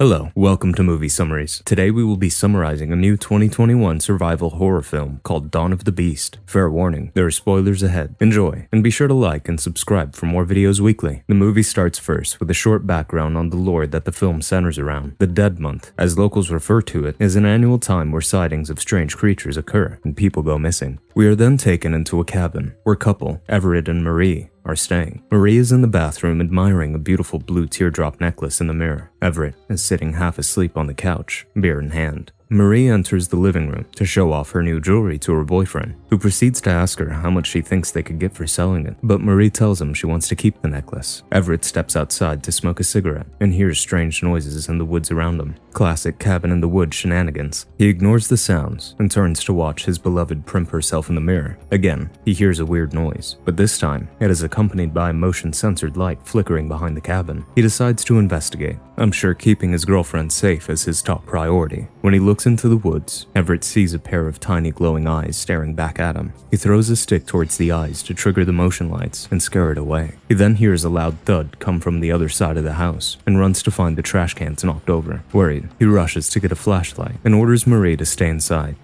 Hello, welcome to Movie Summaries. Today we will be summarizing a new 2021 survival horror film called Dawn of the Beast. Fair warning, there are spoilers ahead. Enjoy, and be sure to like and subscribe for more videos weekly. The movie starts first with a short background on the lore that the film centers around. The Dead Month, as locals refer to it, is an annual time where sightings of strange creatures occur and people go missing. We are then taken into a cabin where couple, Everett and Marie, are staying. Marie is in the bathroom admiring a beautiful blue teardrop necklace in the mirror. Everett is sitting half asleep on the couch, beer in hand. Marie enters the living room to show off her new jewelry to her boyfriend, who proceeds to ask her how much she thinks they could get for selling it, but Marie tells him she wants to keep the necklace. Everett steps outside to smoke a cigarette and hears strange noises in the woods around him. Classic cabin in the woods shenanigans. He ignores the sounds and turns to watch his beloved primp herself in the mirror. Again, he hears a weird noise, but this time it is accompanied by a motion-censored light flickering behind the cabin. He decides to investigate. I'm sure keeping his girlfriend safe is his top priority. When he looks into the woods, Everett sees a pair of tiny glowing eyes staring back at him. He throws a stick towards the eyes to trigger the motion lights and scare it away. He then hears a loud thud come from the other side of the house and runs to find the trash cans knocked over. Worried, he rushes to get a flashlight and orders Marie to stay inside.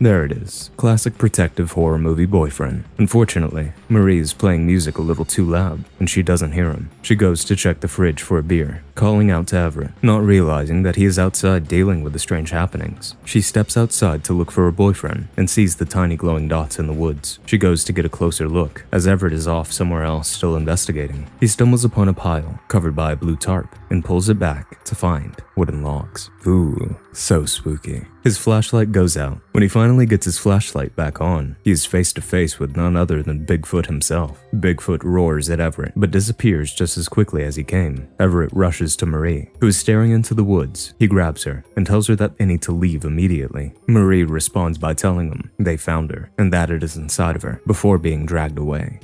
There it is. Classic protective horror movie boyfriend. Unfortunately, Marie is playing music a little too loud and she doesn't hear him. She goes to check the fridge for a beer, calling out to Everett, not realizing that he is outside dealing with the strange happenings. She steps outside to look for her boyfriend and sees the tiny glowing dots in the woods. She goes to get a closer look as Everett is off somewhere else still investigating. He stumbles upon a pile covered by a blue tarp and pulls it back to find wooden logs. Ooh, so spooky. His flashlight goes out. When he finally gets his flashlight back on, he is face to face with none other than Bigfoot himself. Bigfoot roars at Everett, but disappears just as quickly as he came. Everett rushes to Marie, who is staring into the woods. He grabs her and tells her that they need to leave immediately. Marie responds by telling him they found her and that it is inside of her, before being dragged away.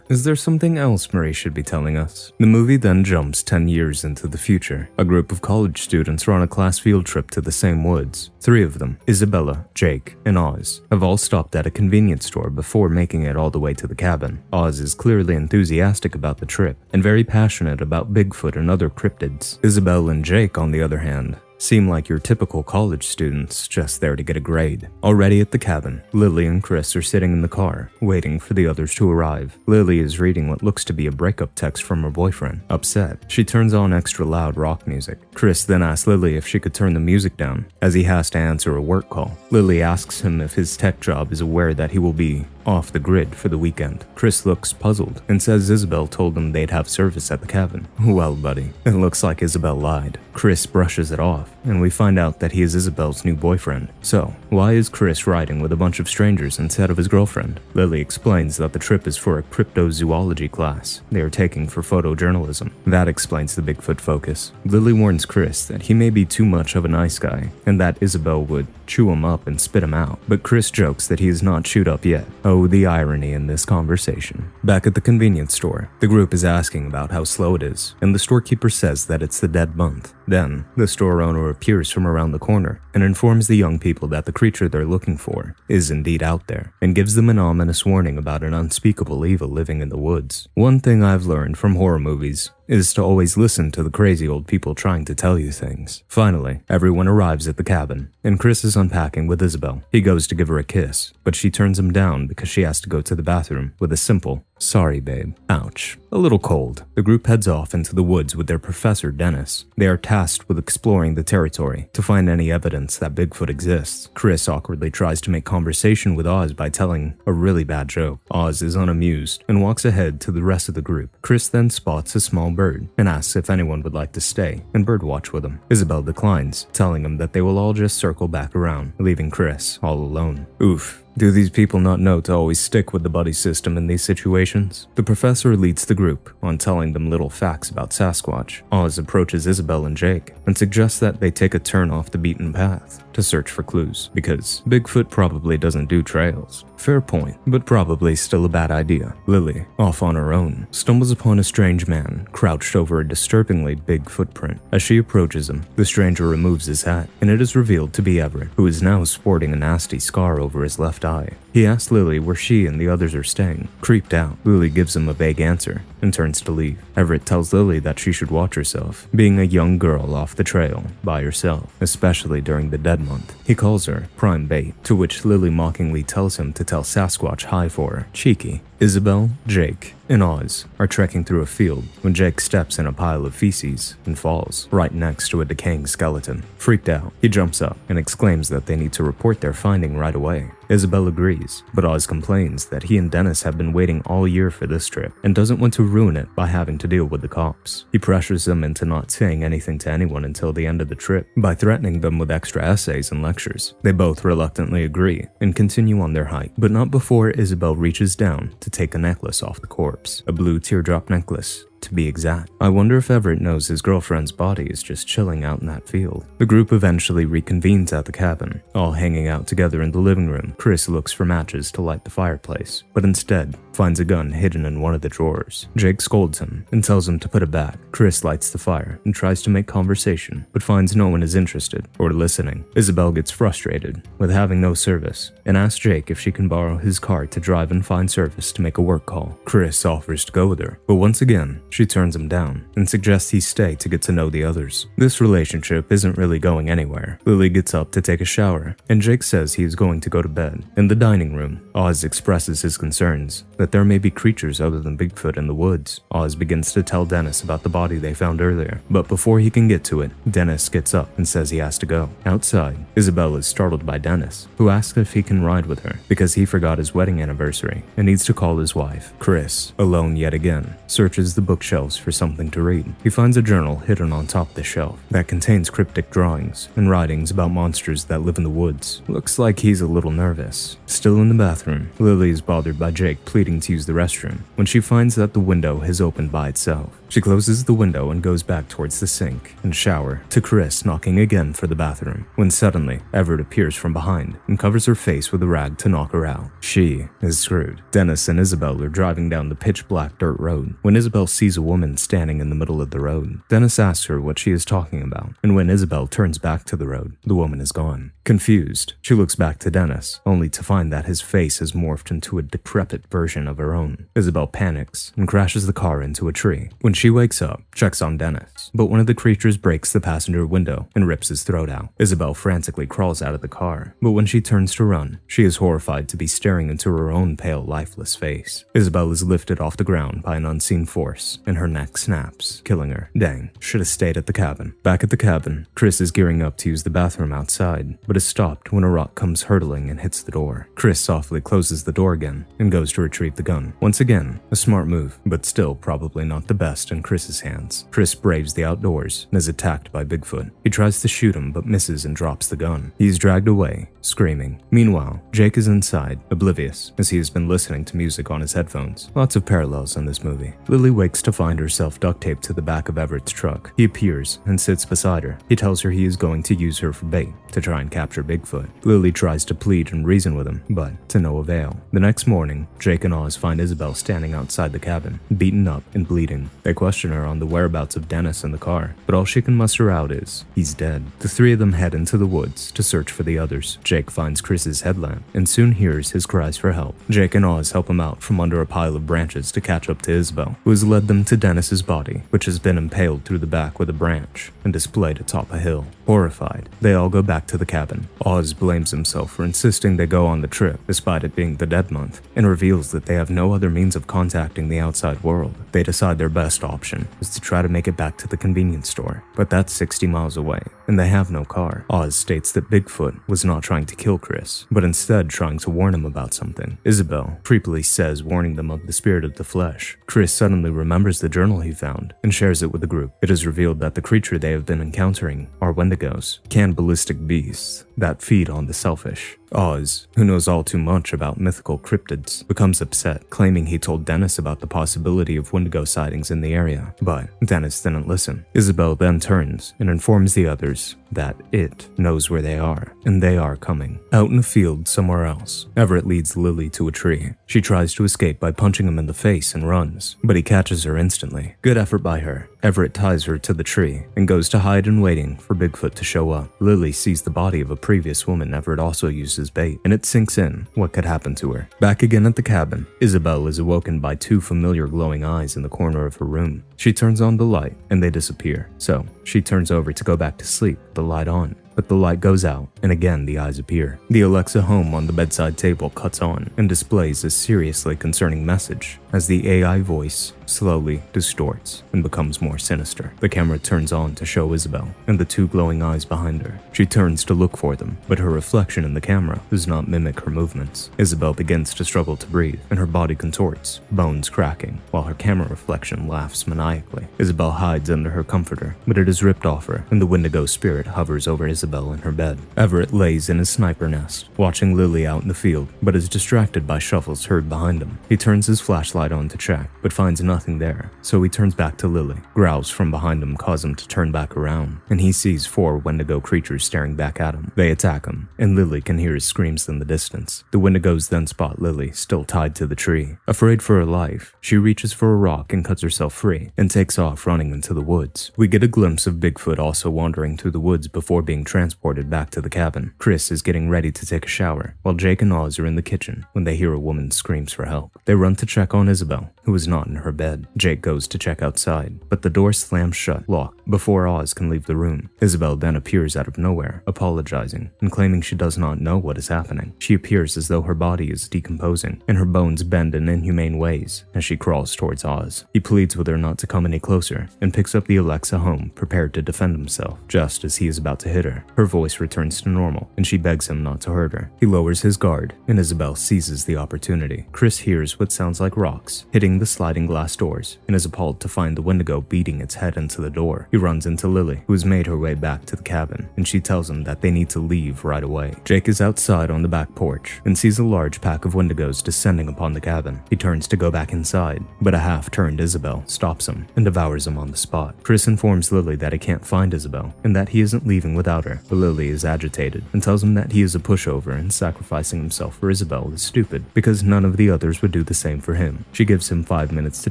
Is there something else Marie should be telling us? The movie then jumps 10 years into the future. A group of college students are on a class field trip to the same woods. 3 of them, Isabella, Jake, and Oz, have all stopped at a convenience store before making it all the way to the cabin. Oz is clearly enthusiastic about the trip and very passionate about Bigfoot and other cryptids. Isabella and Jake, on the other hand, seem like your typical college students just there to get a grade. Already at the cabin, Lily and Chris are sitting in the car, waiting for the others to arrive. Lily is reading what looks to be a breakup text from her boyfriend. Upset, she turns on extra loud rock music. Chris then asks Lily if she could turn the music down, as he has to answer a work call. Lily asks him if his tech job is aware that he will be off the grid for the weekend. Chris looks puzzled and says Isabel told him they'd have service at the cabin. Well, buddy, it looks like Isabel lied. Chris brushes it off, and we find out that he is Isabel's new boyfriend. So, why is Chris riding with a bunch of strangers instead of his girlfriend? Lily explains that the trip is for a cryptozoology class they are taking for photojournalism. That explains the Bigfoot focus. Lily warns Chris that he may be too much of a nice guy, and that Isabel would chew him up and spit him out. But Chris jokes that he is not chewed up yet. Oh, the irony in this conversation. Back at the convenience store, the group is asking about how slow it is, and the storekeeper says that it's the Dead Month. Then, the store owner appears from around the corner and informs the young people that the creature they're looking for is indeed out there, and gives them an ominous warning about an unspeakable evil living in the woods. One thing I've learned from horror movies is to always listen to the crazy old people trying to tell you things. Finally, everyone arrives at the cabin, and Chris is unpacking with Isabel. He goes to give her a kiss, but she turns him down because she has to go to the bathroom with a simple, "Sorry, babe." Ouch. A little cold. The group heads off into the woods with their professor, Dennis. They are tasked with exploring the territory to find any evidence that Bigfoot exists. Chris awkwardly tries to make conversation with Oz by telling a really bad joke. Oz is unamused and walks ahead to the rest of the group. Chris then spots a small bird and asks if anyone would like to stay and birdwatch with him. Isabel declines, telling him that they will all just circle back around, leaving Chris all alone. Oof. Do these people not know to always stick with the buddy system in these situations? The professor leads the group on telling them little facts about Sasquatch. Oz approaches Isabel and Jake and suggests that they take a turn off the beaten path to search for clues, because Bigfoot probably doesn't do trails. Fair point, but probably still a bad idea. Lily, off on her own, stumbles upon a strange man crouched over a disturbingly big footprint. As she approaches him, the stranger removes his hat, and it is revealed to be Everett, who is now sporting a nasty scar over his left eye. He asks Lily where she and the others are staying. Creeped out, Lily gives him a vague answer and turns to leave. Everett tells Lily that she should watch herself, being a young girl off the trail by herself, especially during the dead month. He calls her prime bait, to which Lily mockingly tells him to tell Sasquatch hi for her. Cheeky. Isabel, Jake, and Oz are trekking through a field when Jake steps in a pile of feces and falls right next to a decaying skeleton. Freaked out, he jumps up and exclaims that they need to report their finding right away. Isabel agrees, but Oz complains that he and Dennis have been waiting all year for this trip and doesn't want to ruin it by having to deal with the cops. He pressures them into not saying anything to anyone until the end of the trip by threatening them with extra essays and lectures. They both reluctantly agree and continue on their hike, but not before Isabel reaches down to take a necklace off the corpse, a blue teardrop necklace, to be exact. I wonder if Everett knows his girlfriend's body is just chilling out in that field. The group eventually reconvenes at the cabin, all hanging out together in the living room. Chris looks for matches to light the fireplace, but instead finds a gun hidden in one of the drawers. Jake scolds him and tells him to put it back. Chris lights the fire and tries to make conversation, but finds no one is interested or listening. Isabel gets frustrated with having no service and asks Jake if she can borrow his car to drive and find service to make a work call. Chris offers to go with her, but once again, she turns him down and suggests he stay to get to know the others. This relationship isn't really going anywhere. Lily gets up to take a shower, and Jake says he is going to go to bed. In the dining room, Oz expresses his concerns that there may be creatures other than Bigfoot in the woods. Oz begins to tell Dennis about the body they found earlier, but before he can get to it, Dennis gets up and says he has to go. Outside, Isabel is startled by Dennis, who asks if he can ride with her because he forgot his wedding anniversary and needs to call his wife. Chris, alone yet again, searches the bookshelves for something to read. He finds a journal hidden on top of the shelf that contains cryptic drawings and writings about monsters that live in the woods. Looks like he's a little nervous. Still in the bathroom, Lily is bothered by Jake pleading to use the restroom when she finds that the window has opened by itself. She closes the window and goes back towards the sink and shower, to Chris knocking again for the bathroom, when suddenly Everett appears from behind and covers her face with a rag to knock her out. She is screwed. Dennis and Isabel are driving down the pitch-black dirt road when Isabel sees a woman standing in the middle of the road. Dennis asks her what she is talking about, and when Isabel turns back to the road, the woman is gone. Confused, she looks back to Dennis, only to find that his face has morphed into a decrepit version of her own. Isabel panics and crashes the car into a tree. When she wakes up, checks on Dennis, but one of the creatures breaks the passenger window and rips his throat out. Isabel frantically crawls out of the car, but when she turns to run, she is horrified to be staring into her own pale, lifeless face. Isabel is lifted off the ground by an unseen force, and her neck snaps, killing her. Dang, should have stayed at the cabin. Back at the cabin, Chris is gearing up to use the bathroom outside, but is stopped when a rock comes hurtling and hits the door. Chris softly closes the door again and goes to retrieve the gun. Once again, a smart move, but still probably not the best in Chris's hands. Chris braves the outdoors and is attacked by Bigfoot. He tries to shoot him but misses and drops the gun. He is dragged away, screaming. Meanwhile, Jake is inside, oblivious, as he has been listening to music on his headphones. Lots of parallels in this movie. Lily wakes to find herself duct taped to the back of Everett's truck. He appears and sits beside her. He tells her he is going to use her for bait to try and capture Bigfoot. Lily tries to plead and reason with him, but to no avail. The next morning, Jake and Oz find Isabel standing outside the cabin, beaten up and bleeding. They question her on the whereabouts of Dennis in the car, but all she can muster out is, he's dead. The three of them head into the woods to search for the others. Jake finds Chris's headlamp and soon hears his cries for help. Jake and Oz help him out from under a pile of branches to catch up to Isabel, who has led them to Dennis's body, which has been impaled through the back with a branch and displayed atop a hill. Horrified, they all go back to the cabin. Oz blames himself for insisting they go on the trip, despite it being the dead month, and reveals that they have no other means of contacting the outside world. They decide their best option is to try to make it back to the convenience store, but that's 60 miles away, and they have no car. Oz states that Bigfoot was not trying to kill Chris, but instead trying to warn him about something. Isabel creepily says warning them of the spirit of the flesh. Chris suddenly remembers the journal he found and shares it with the group. It is revealed that the creature they have been encountering are Wendigos, cannibalistic beasts that feed on the selfish. Oz, who knows all too much about mythical cryptids, becomes upset, claiming he told Dennis about the possibility of Wendigo sightings in the area, but Dennis didn't listen. Isabel then turns and informs the others that it knows where they are, and they are coming. Out in a field somewhere else, Everett leads Lily to a tree. She tries to escape by punching him in the face and runs, but he catches her instantly. Good effort by her. Everett ties her to the tree and goes to hide in waiting for Bigfoot to show up. Lily sees the body of a previous woman Everett also used Chris's bait, and it sinks in what could happen to her. Back again at the cabin, Isabel is awoken by two familiar glowing eyes in the corner of her room. She turns on the light, and they disappear. So, she turns over to go back to sleep, the light on. But the light goes out, and again the eyes appear. The Alexa home on the bedside table cuts on and displays a seriously concerning message as the AI voice slowly distorts and becomes more sinister. The camera turns on to show Isabel and the two glowing eyes behind her. She turns to look for them, but her reflection in the camera does not mimic her movements. Isabel begins to struggle to breathe, and her body contorts, bones cracking, while her camera reflection laughs maniacally. Isabel hides under her comforter, but it is ripped off her, and the Wendigo spirit hovers over Isabel in her bed. Everett lays in his sniper nest, watching Lily out in the field, but is distracted by shuffles heard behind him. He turns his flashlight on to check, but finds nothing there, so he turns back to Lily. Growls from behind him cause him to turn back around, and he sees 4 Wendigo creatures staring back at him. They attack him, and Lily can hear his screams in the distance. The Wendigos then spot Lily, still tied to the tree. Afraid for her life, she reaches for a rock and cuts herself free, and takes off running into the woods. We get a glimpse of Bigfoot also wandering through the woods before being transported back to the cabin. Chris is getting ready to take a shower, while Jake and Oz are in the kitchen when they hear a woman screams for help. They run to check on Isabel, who is not in her bed. Jake goes to check outside, but the door slams shut, locked, before Oz can leave the room. Isabel then appears out of nowhere, apologizing and claiming she does not know what is happening. She appears as though her body is decomposing, and her bones bend in inhumane ways as she crawls towards Oz. He pleads with her not to come any closer, and picks up the Alexa home, prepared to defend himself, just as he is about to hit her. Her voice returns to normal, and she begs him not to hurt her. He lowers his guard, and Isabel seizes the opportunity. Chris hears what sounds like rocks hitting the sliding glass doors, and is appalled to find the Wendigo beating its head into the door. He runs into Lily, who has made her way back to the cabin, and she tells him that they need to leave right away. Jake is outside on the back porch, and sees a large pack of Wendigos descending upon the cabin. He turns to go back inside, but a half-turned Isabel stops him and devours him on the spot. Chris informs Lily that he can't find Isabel, and that he isn't leaving without her, but Lily is agitated and tells him that he is a pushover and sacrificing himself for Isabel is stupid, because none of the others would do the same for him. She gives him 5 minutes to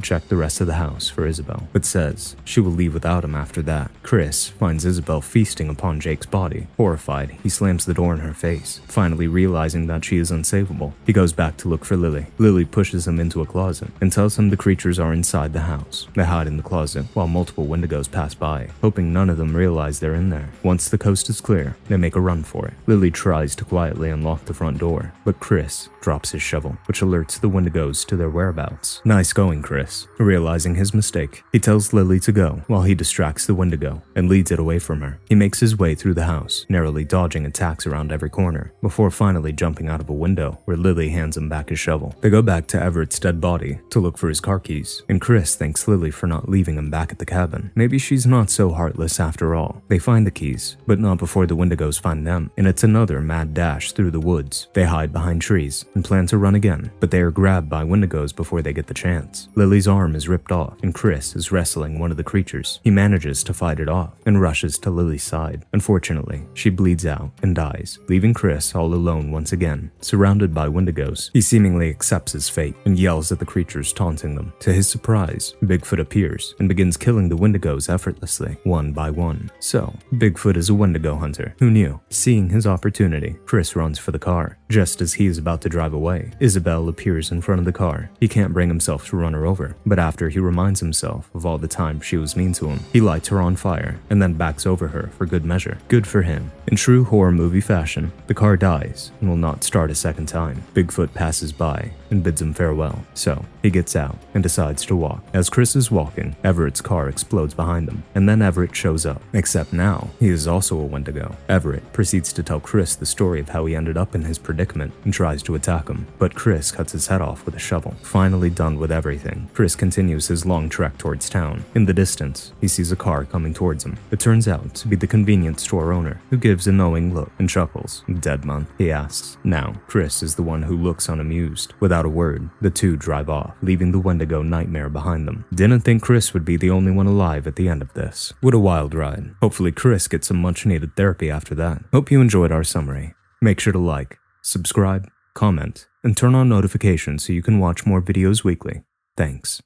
check the rest of the house for Isabel, but says she will leave without him after that. Chris finds Isabel feasting upon Jake's body. Horrified, he slams the door in her face. Finally realizing that she is unsavable, he goes back to look for Lily. Lily pushes him into a closet and tells him the creatures are inside the house. They hide in the closet while multiple Wendigos pass by, hoping none of them realize they're in there. Once the coast is clear, they make a run for it. Lily tries to quietly unlock the front door, but Chris drops his shovel, which alerts the Wendigos to their whereabouts. Nice going, Chris. Realizing his mistake, he tells Lily to go while he distracts the Wendigo and leads it away from her. He makes his way through the house, narrowly dodging attacks around every corner, before finally jumping out of a window where Lily hands him back his shovel. They go back to Everett's dead body to look for his car keys, and Chris thanks Lily for not leaving him back at the cabin. Maybe she's not so heartless after all. They find the keys, but not before the Wendigos find them, and it's another mad dash through the woods. They hide behind trees and plan to run again, but they are grabbed by Wendigos before they get the chance. Lily's arm is ripped off, and Chris is wrestling one of the creatures. He manages to fight it off and rushes to Lily's side. Unfortunately, she bleeds out and dies, leaving Chris all alone once again, surrounded by Wendigos. He seemingly accepts his fate and yells at the creatures, taunting them. To his surprise, Bigfoot appears and begins killing the Wendigos effortlessly, one by one. So, Bigfoot is a Wendigo hunter. Who knew? Seeing his opportunity, Chris runs for the car. Just as he is about to drive away, Isabel appears in front of the car. He can't bring himself to run her over, but after he reminds himself of all the time she was mean to him, he lights her on fire and then backs over her for good measure. Good for him. In true horror movie fashion, the car dies and will not start a second time. Bigfoot passes by and bids him farewell, so he gets out and decides to walk. As Chris is walking, Everett's car explodes behind him, and then Everett shows up, except now he is also a Wendigo. Everett proceeds to tell Chris the story of how he ended up in his predicament and tries to attack him, but Chris cuts his head off with a shovel. Finally done with everything, Chris continues his long trek towards town. In the distance, he sees a car coming towards him. It turns out to be the convenience store owner, who gives a knowing look and chuckles. "Dead man?" he asks. Now, Chris is the one who looks unamused. Without a word, the two drive off, leaving the Wendigo nightmare behind them. Didn't think Chris would be the only one alive at the end of this. What a wild ride. Hopefully Chris gets some much needed therapy after that. Hope you enjoyed our summary. Make sure to like, subscribe, comment, and turn on notifications so you can watch more videos weekly. Thanks.